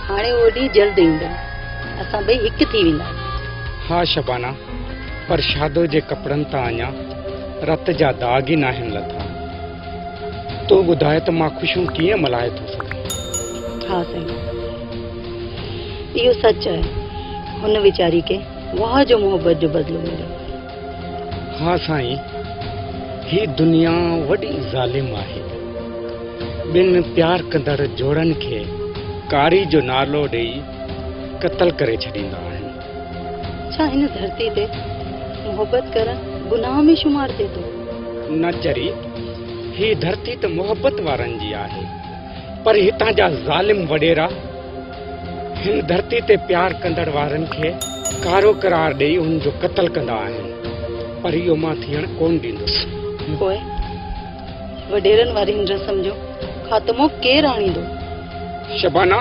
हाणे वो ॾींहुं जल्द ईंदो, असां ॿई हिकु थी वेंदा। हाँ शबाना, पर शादो जे कपड़न ता अञा रत जा दाग ही नाहिन लथा। तू ॿुधाए त मां खुशियूं कीअं मल्हाए थो सघां? हाँ साईं, इहो सच है, हुन वीचारी के वाह जो मोहब्बत जो बदलो मिलियो। हाँ साईं, ही दुनिया वॾी ज़ालिम आहे। ॿिन प्यार कंदड़ जोड़न खे कारी जो नालो ॾेई क़त्ल करे छॾींदा आहिनि। छा हिन धरती ते मोहब्बत करण गुनाह में शुमार थिए थो? न चरी, ही धरती त मोहब्बत वारनि जी आहे, पर हितां जा ज़ालिम वॾेरा हिन धरती ते प्यार कंदड़ वारनि खे कारो करार ॾेई हुन जो क़त्ल कंदा आहिनि। पर इहो मां थियण कोन ॾींदुसि। पोइ वॾेरनि वारी हिन रस्म जो ख़ात्मो केरु आणींदो? शबाना,